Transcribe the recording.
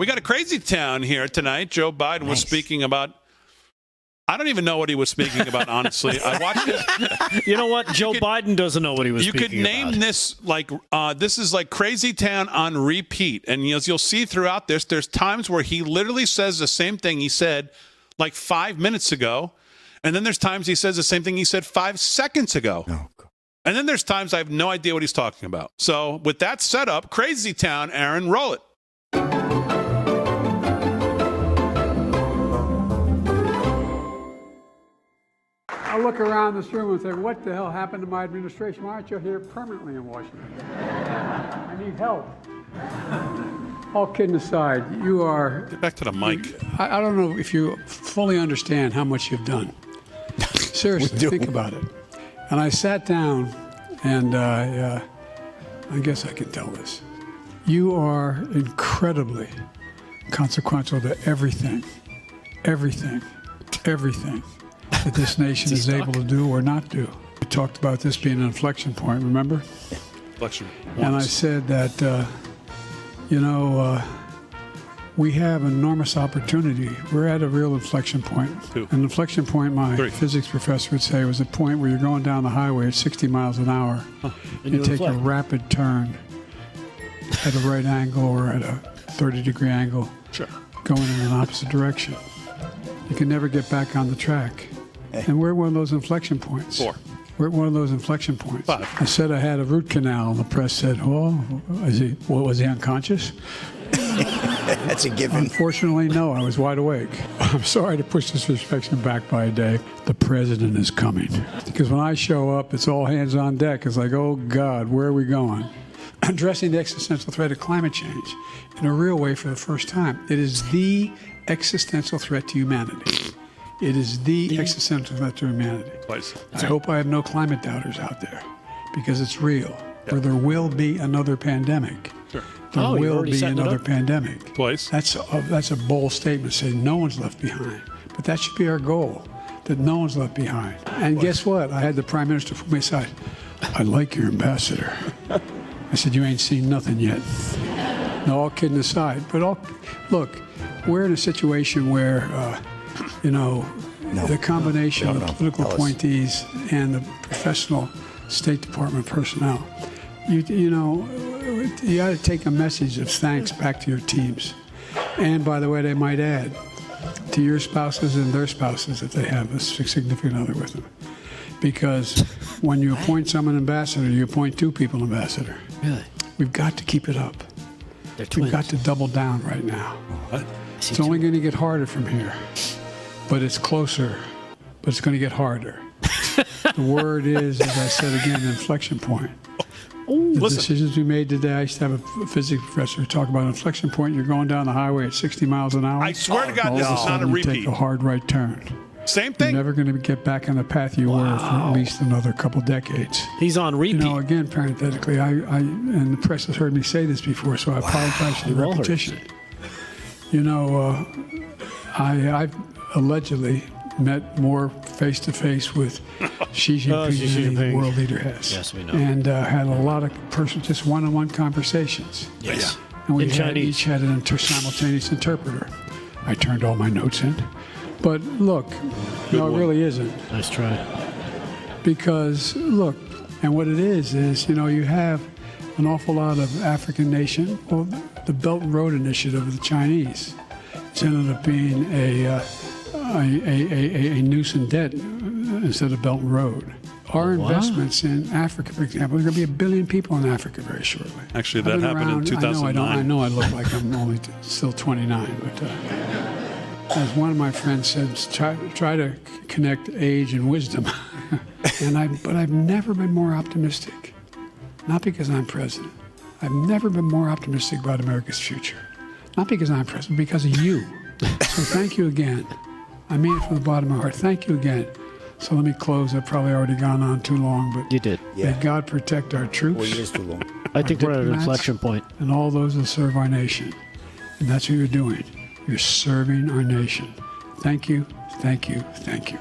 We got a Crazytown here tonight. Joe Biden was speaking about, I don't even know what he was speaking about, honestly. I watched it. You know what? Joe Biden doesn't know what he was speaking about. You could name this like, this is like Crazytown on repeat. And as you'll see throughout this, there's times where he literally says the same thing he said like 5 minutes ago. And then there's times he says the same thing he said 5 seconds ago. Oh, and then there's times I have no idea what he's talking about. So with that set up, Crazytown, Aaron, roll it. I look around this room and say, what the hell happened to my administration? Why aren't you here permanently in Washington? I need help. All kidding aside, you are... Get back to the mic. I don't know if you fully understand how much you've done. Seriously, think about it. And I sat down, and I guess I can tell this. You are incredibly consequential to everything that this nation is able to do or not do. We talked about this being an inflection point, remember? Inflection. And I said that, we have enormous opportunity. We're at a real inflection point. An inflection point, my physics professor would say, was a point where you're going down the highway at 60 miles an hour. You take a rapid turn at a right angle or at a 30-degree angle, going in an opposite direction. You can never get back on the track. And we're at one of those inflection points. 4. We're at one of those inflection points. 5. I said I had a root canal, and the press said, was he unconscious? That's a given. Unfortunately, no, I was wide awake. I'm sorry to push this inspection back by a day. The president is coming. Because when I show up, it's all hands on deck. It's like, oh, God, where are we going? Addressing the existential threat of climate change in a real way for the first time. It is the existential threat to humanity. It is the existential threat to humanity. I hope I have no climate doubters out there, because it's real. Where there will be another pandemic. There will be another pandemic. That's a bold statement, saying no one's left behind. But that should be our goal, that no one's left behind. And guess what? I had the Prime Minister from my side. I like your ambassador. I said, you ain't seen nothing yet. No, all kidding aside. But look, we're in a situation where, the combination of political appointees and the professional State Department personnel, you got to take a message of thanks back to your teams. And by the way, they might add to your spouses and their spouses if they have a significant other with them. Because when you appoint someone ambassador, you appoint 2 people ambassador. Really? We've got to keep it up. They're twins. We've got to double down right now. It's only going to get harder from here. But it's closer. But it's going to get harder. The word is, as I said again, inflection point. The decisions we made today, I used to have a physics professor talk about inflection point. You're going down the highway at 60 miles an hour. I swear to God, this is not a repeat. You take a hard right turn. Same thing. You're never going to get back on the path you were for at least another couple decades. He's on repeat. Again, parenthetically, and the press has heard me say this before, so I apologize for the repetition. I've allegedly met more face-to-face with Xi Jinping than any world leader has. Yes, we know. And had a lot of just one-on-one conversations. Yes. And we each had a simultaneous interpreter. I turned all my notes in. But look, it really isn't. Nice try. Because, look, and what it is, you have an awful lot of African nation. Well, the Belt and Road Initiative of the Chinese. It's ended up being a noose and debt instead of Belt and Road. Our investments in Africa, for example, there's going to be 1 billion people in Africa very shortly. Actually, that happened in 2009. I know I look like I'm only still 29, but as one of my friends said, try to connect age and wisdom. But I've never been more optimistic. Not because I'm president. I've never been more optimistic about America's future. Not because I'm president, because of you. So thank you again. I mean it from the bottom of my heart. Thank you again. So let me close. I've probably already gone on too long, but you did. May God protect our troops. Well, it is too long. I think we're at an inflection point. And all those that serve our nation. And that's what you're doing. You're serving our nation. Thank you, thank you, thank you.